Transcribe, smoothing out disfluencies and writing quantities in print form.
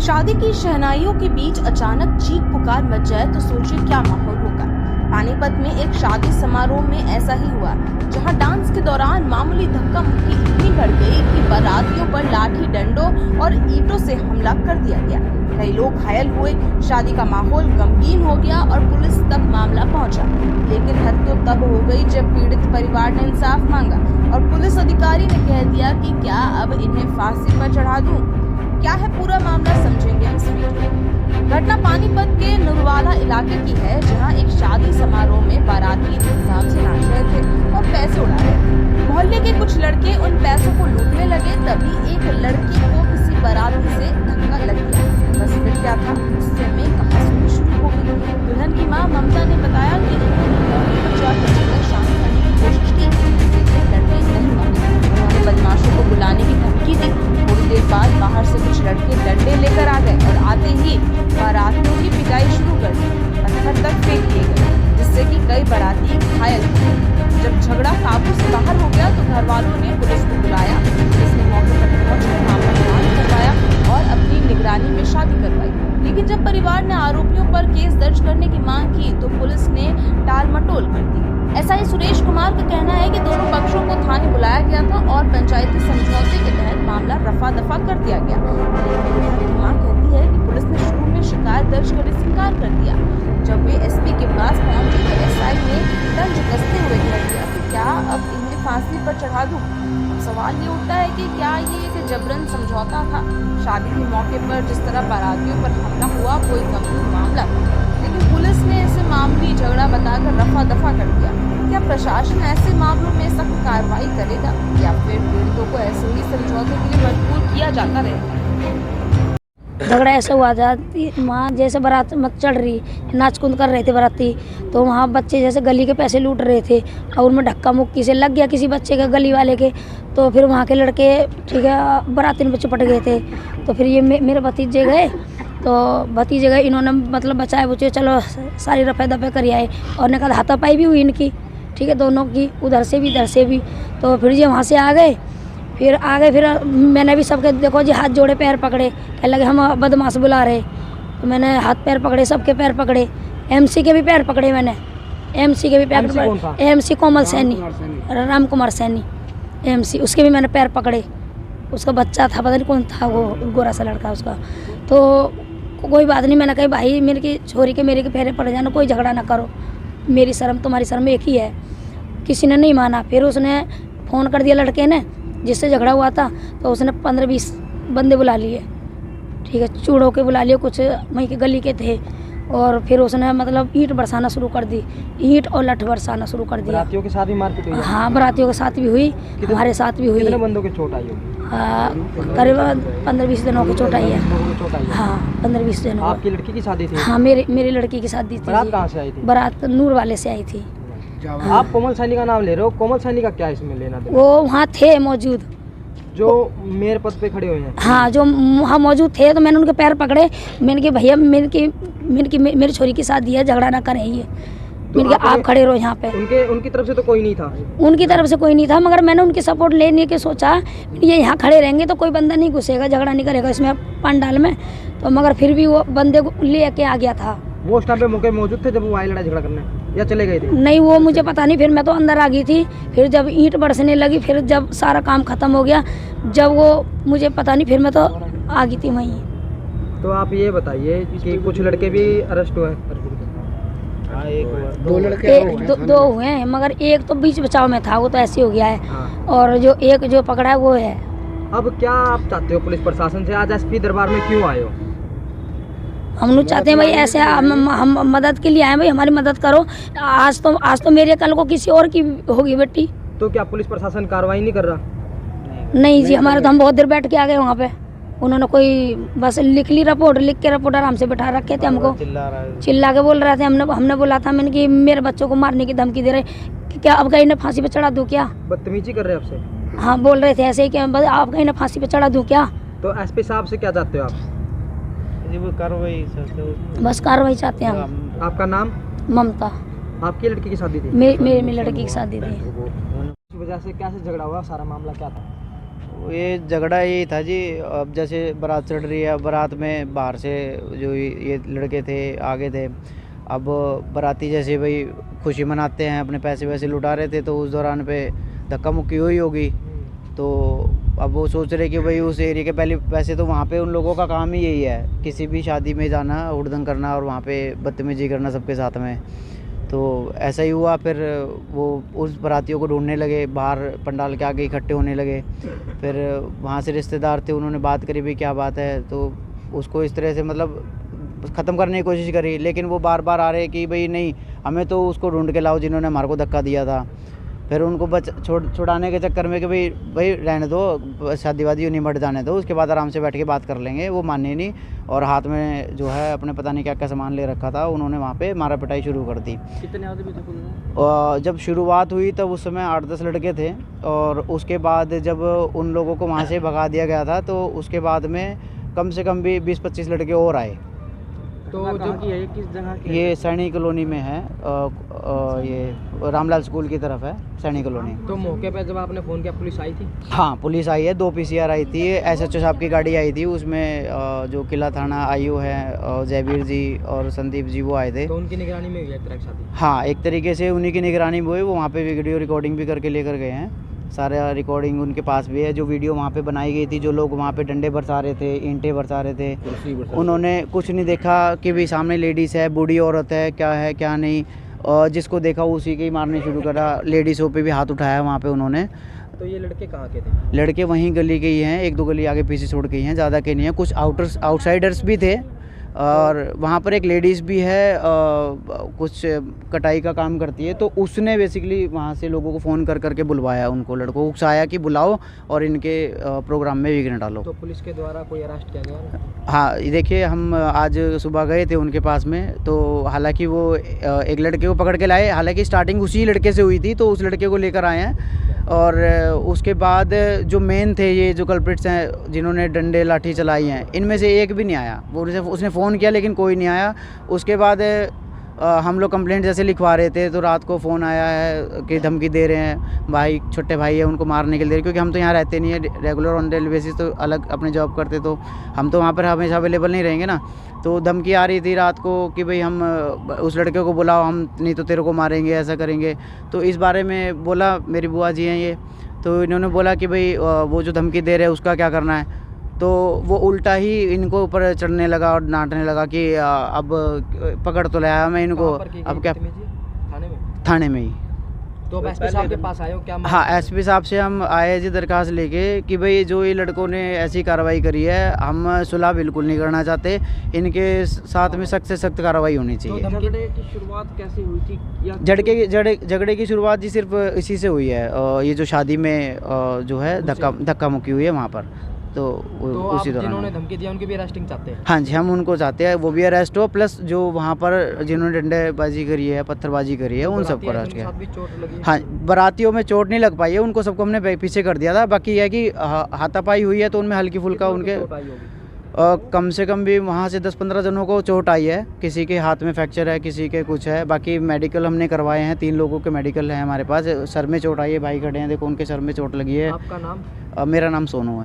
शादी की शहनाइयों के बीच अचानक चीख पुकार मच जाए तो सोचिए क्या माहौल होगा। पानीपत में एक शादी समारोह में ऐसा ही हुआ, जहां डांस के दौरान मामूली धक्का मुक्की इतनी बढ़ गई कि बारातियों पर लाठी डंडों और ईंटों से हमला कर दिया गया। कई लोग घायल हुए, शादी का माहौल गमगीन हो गया और पुलिस तक मामला पहुंचा। लेकिन हद तो तब हो गई जब पीड़ित परिवार ने इंसाफ मांगा और पुलिस अधिकारी ने कह दिया कि क्या अब इन्हें फांसी पर चढ़ा दूं। क्या है पूरा मामला, समझेंगे इस वीडियो में। घटना पानीपत के नुरवाला इलाके की है, जहां एक शादी समारोह में बाराती धूमधाम से नाच रहे थे और पैसे उड़ा रहे थे। मोहल्ले के कुछ लड़के उन पैसों को लूटने लगे, तभी एक लड़की को किसी बाराती से धक्का लग गया। बस फिर क्या था, उससे में कहासुनी शुरू हो गई। दुल्हन की मां ममता ने बताया कि उन्होंने शांत करने की कोशिश की, लेकिन लड़के नहीं माने। उन्होंने बदमाशों को बुलाने की धमकी दी। थोड़ी देर बाद बाहर से कुछ लड़के डंडे लेकर आ गए और आते ही बारातियों की पिटाई शुरू कर दी। पत्थर तक फेंक दिए गए, जिससे कि कई बाराती घायल हुए। जब झगड़ा काबू से बाहर हो गया तो घर वालों ने पुलिस को बुलाया। पुलिस ने मौके पर पहुंचकर मामला शांत करवाया और अपनी निगरानी में शादी करवाई। लेकिन जब परिवार ने आरोपियों पर केस दर्ज करने की मांग की तो पुलिस ने टालमटोल कर दी। एसआई सुरेश कुमार का कहना है कि दोनों पक्षों को थाने बुलाया गया था और पंचायती समझौते के तहत मामला रफा दफा कर दिया गया। लेकिन दुल्हन की मां कहती है कि पुलिस ने शुरू में शिकायत दर्ज करने से इनकार कर दिया। जब वे एसपी के पास पहुंचे तो एसआई ने तंज कसते हुए कह दिया कि क्या अब इन्हें फांसी पर चढ़ा दूं। सवाल ये उठता है कि क्या ये एक जबरन समझौता था। शादी के मौके पर जिस तरह बारातियों पर हमला हुआ वो एक गंभीर मामला था, लेकिन पुलिस ने इसे मामूली झगड़ा बताकर रफा दफा कर दिया। क्या प्रशासन ऐसे मामलों में सख्त कार्रवाई करेगा या फिर पीड़ितों को ऐसे ही समझौते के लिए मजबूर किया जाता रहेगा। झगड़ा ऐसा हुआ था, वहाँ जैसे बारात मत चढ़ रही, नाच कूद कर रहे थे बाराती, तो वहाँ बच्चे जैसे गली के पैसे लूट रहे थे और उनमें धक्का मुक्की से लग गया किसी बच्चे के, गली वाले के। तो फिर वहाँ के लड़के ठीक है बाराती में चिपट गए थे। तो फिर ये मेरे भतीजे गए, तो भतीजे गए, इन्होंने मतलब बचाए बुचे, चलो सारी रफे दफे कर आए और ने कहा हाथापाई भी हुई इनकी, ठीक है, दोनों की, उधर से भी इधर से भी। तो फिर ये वहाँ से आ गए, फिर मैंने भी सबके देखो जी हाथ जोड़े पैर पकड़े, कह लगे हम बदमाश बुला रहे। तो मैंने हाथ पैर पकड़े, सबके पैर पकड़े, एमसी के भी पैर पकड़े मैंने, एमसी के भी पैर पकड़े, एमसी कोमल सैनी, राम कुमार सैनी एमसी, उसके भी मैंने पैर पकड़े। उसका बच्चा था, पता नहीं कौन था वो, गोरा सा लड़का उसका। तो कोई बात नहीं, मैंने कही भाई मेरे की छोरी के मेरे के पैरे पड़ जाना, कोई झगड़ा ना करो, मेरी शर्म तुम्हारी शर्म एक ही है। किसी ने नहीं माना। फिर उसने फ़ोन कर दिया लड़के ने जिससे झगड़ा हुआ था, तो उसने 15-20 बंदे बुला लिए, ठीक है, चूड़ों के बुला लिए, कुछ वहीं के गली के थे। और फिर उसने मतलब ईंट बरसाना शुरू कर दी, ईंट और लठ बरसाना शुरू कर दिया। बारातियों के साथ भी मारपीट हुई? हाँ, बारातियों के साथ भी हुई, हमारे साथ भी हुई। कितने बंदों की चोट आई होगी? करीबन 15-20 दिनों की चोट आई है। हाँ, 15-20 दिनों। आपकी लड़की की शादी थी? हाँ, मेरी लड़की की शादी थी। बारात कहाँ से आई थी? बारात नूर वाले से आई थी। आप कोमल सैनी का नाम ले रहे हो, कोमल सैनी का क्या इसमें लेना देना? वो वहाँ थे मौजूद, जो मेयर पद पे खड़े हुए हैं? हाँ, जो वहाँ मौजूद थे, तो मैंने उनके पैर पकड़े, मैंने कहा भैया मेरी छोरी की शादी है, झगड़ा ना करें ये। मैंने कहा आप खड़े रहो यहाँ पे। उनकी तरफ से तो कोई नहीं था? उनकी तरफ से कोई नहीं था, मगर मैंने उनकी सपोर्ट लेने के सोचा, ये यहाँ खड़े रहेंगे तो कोई बंदा नहीं घुसेगा, झगड़ा नहीं करेगा इसमें पंडाल में। तो मगर फिर भी वो बंदे ले के आ गया था। वो उस टाइम पे मौके मौजूद थे जब वो आए लड़ाई झगड़ा करने, या चले गए थे? नहीं, वो मुझे पता नहीं, फिर मैं तो अंदर आ गई थी। फिर जब ईंट बरसने लगी, फिर जब सारा काम खत्म हो गया, जब वो मुझे पता नहीं, फिर मैं तो आ गई थी वहीं। तो आप ये बताइए कि कुछ लड़के भी अरेस्ट हुए? दो लड़के दो हुए हैं, मगर एक तो बीच बचाव में था, वो तो ऐसे हो गया है। हाँ। और जो एक जो पकड़ा है वो है। अब क्या आप चाहते हो पुलिस प्रशासन से? आज एसपी दरबार में क्यों आए हो? हम लोग चाहते हैं भाई ऐसे हम मदद के लिए आए, भाई हमारी मदद करो। आज तो मेरे, कल को किसी और की होगी बेटी। तो क्या पुलिस प्रशासन कार्रवाई नहीं कर रहा? नहीं जी, हमारे तो हम बहुत देर बैठ के आ गए वहाँ पे। उन्होंने कोई बस लिख के रिपोर्ट आराम से बैठा रखे थे हमको, चिल्ला के बोल रहे थे। हमने बोला था, मैंने कि मेरे बच्चों को मारने की धमकी दे रहे कि क्या अब कहीं ने फांसी पे चढ़ा दूं क्या? बदतमीजी कर रहे हैं आपसे? हाँ, बोल रहे थे ऐसे ही कि आप कहीं ने फांसी पे चढ़ा दूं क्या? तो एसपी साहब से क्या चाहते हो आप? बस कार्रवाई चाहते हैं हम। आपका नाम? ममता। आपकी लड़की की शादी थी? मेरी लड़की की शादी थी। इस वजह से कैसे झगड़ा हुआ, सारा मामला क्या था? ये झगड़ा यही था जी। अब जैसे बारात चढ़ रही है, बारात में बाहर से जो ये लड़के थे आगे थे। अब बाराती जैसे भाई खुशी मनाते हैं, अपने पैसे वैसे लुटा रहे थे, तो उस दौरान पे धक्का मुक्की हुई होगी। तो अब वो सोच रहे कि भाई उस एरिया के पहले वैसे तो वहाँ पे उन लोगों का काम ही यही है, किसी भी शादी में जाना, हुड़दंग करना और वहाँ पे बदतमीजी करना सबके साथ में। तो ऐसा ही हुआ। फिर वो उस बारातियों को ढूंढने लगे, बाहर पंडाल के आगे इकट्ठे होने लगे। फिर वहाँ से रिश्तेदार थे, उन्होंने बात करी भी क्या बात है, तो उसको इस तरह से मतलब ख़त्म करने की कोशिश करी, लेकिन वो बार बार आ रहे कि भाई नहीं, हमें तो उसको ढूंढ के लाओ जिन्होंने हमारे को धक्का दिया था। फिर उनको छुड़ाने के चक्कर में कि भाई रहने दो, शादी वादी निमट जाने दो, उसके बाद आराम से बैठ के बात कर लेंगे। वो माने नहीं और हाथ में जो है अपने पता नहीं क्या क्या सामान ले रखा था, उन्होंने वहाँ पे मारा पिटाई शुरू कर दी। कितने आदमी थे? जब शुरुआत हुई तब उस समय 8-10 लड़के थे, और उसके बाद जब उन लोगों को वहाँ से भगा दिया गया था, तो उसके बाद में कम से कम भी 20-25 लड़के और आए। तो जो कि है किस जगह की? ये सैनी कॉलोनी में है, ये रामलाल स्कूल की तरफ है सैनी कॉलोनी। तो मौके पे जब आपने फ़ोन किया पुलिस आई थी? हाँ, पुलिस आई है, 2 PCR आई थी, SHO साहब की गाड़ी आई थी, उसमें जो किला थाना IO है जयवीर जी और संदीप जी वो आए थे। तो उनकी निगरानी में हुई एक तरह की शादी? हाँ, एक तरीके से उन्हीं की निगरानी में हुई। वो वहाँ पे वीडियो रिकॉर्डिंग भी करके लेकर गए हैं, सारा रिकॉर्डिंग उनके पास भी है। जो वीडियो वहाँ पे बनाई गई थी, जो लोग वहाँ पे डंडे बरसा रहे थे, ईंटें बरसा रहे थे, उन्होंने कुछ नहीं देखा कि भाई सामने लेडीज़ है, बूढ़ी औरत है, क्या है क्या नहीं, और जिसको देखा उसी के ही मारने शुरू करा। लेडीज़ों पे भी हाथ उठाया वहाँ पे उन्होंने। तो ये लड़के कहाँ के थे? लड़के वहीं गली के ही हैं, 1-2 गली आगे पीछे छोड़ के ही हैं, ज़्यादा के नहीं हैं। कुछ आउटसाइडर्स भी थे, और वहाँ पर एक लेडीज़ भी है, कुछ कटाई का काम करती है। तो उसने बेसिकली वहाँ से लोगों को फ़ोन कर करके बुलवाया, उनको लड़कों को उकसाया कि बुलाओ और इनके प्रोग्राम में विघ्न डालो। तो पुलिस के द्वारा कोई अरेस्ट किया गया? हाँ, देखिए हम आज सुबह गए थे उनके पास में, तो हालांकि वो एक लड़के को पकड़ के लाए। हालांकि स्टार्टिंग उसी लड़के से हुई थी, तो उस लड़के को लेकर आए हैं। और उसके बाद जो मेन थे, ये जो कल्प्रिट्स हैं जिन्होंने डंडे लाठी चलाई हैं, इनमें से एक भी नहीं आया। वो उसने फ़ोन किया लेकिन कोई नहीं आया। उसके बाद हम लोग कंप्लेंट जैसे लिखवा रहे थे, तो रात को फ़ोन आया है कि धमकी दे रहे हैं, भाई छोटे भाई है उनको मारने के लिए। क्योंकि हम तो यहाँ रहते नहीं है रेगुलर ऑन डेली बेसिस, तो अलग अपने जॉब करते, तो हम तो वहाँ पर हमेशा अवेलेबल नहीं रहेंगे ना। तो धमकी आ रही थी रात को कि भाई हम उस लड़के को बुलाओ, हम नहीं तो तेरे को मारेंगे, ऐसा करेंगे। तो इस बारे में बोला, मेरी बुआ जी हैं ये, तो इन्होंने बोला कि भाई वो जो धमकी दे रहे हैं उसका क्या करना है। तो वो उल्टा ही इनको ऊपर चढ़ने लगा और डांटने लगा कि अब पकड़ तो लाया मैं इनको, अब क्या। थाने में ही। तो अब SP साहब के पास आए हो क्या? हाँ, SP साहब से हम आए जी दरखास्त लेके कि भाई जो ये लड़कों ने ऐसी कार्रवाई करी है, हम सुलह बिल्कुल नहीं करना चाहते, इनके साथ में सख्त से सख्त कार्रवाई होनी चाहिए। तो झगड़े की शुरुआत कैसे हुई थी? झगड़े की शुरुआत जी सिर्फ इसी से हुई है, ये जो शादी में जो है धक्का मुक्की हुई है वहाँ पर। तो उसी दौरान जिन्होंने धमकी दिया उनकी भी अरेस्टिंग चाहते हैं? हाँ जी, हम उनको चाहते हैं वो भी अरेस्ट हो, प्लस जो वहाँ पर जिन्होंने डंडेबाजी करी है, पत्थरबाजी करी है, उन सबको अरेस्ट किया। हाँ, बारातियों में चोट नहीं लग पाई है, उनको सबको हमने पीछे कर दिया था। बाकी यह है कि हाथापाई हुई है, तो उनमें हल्की फुल्का उनके कम से कम भी वहाँ से 10-15 जनों को चोट आई है। किसी के हाथ में फ्रैक्चर है, किसी के कुछ है। बाकी मेडिकल हमने करवाए हैं, 3 लोगों के मेडिकल है हमारे पास। सर में चोट आई है, भाई खड़े हैं, देखो उनके सर में चोट लगी है। आपका नाम? मेरा नाम सोनू है।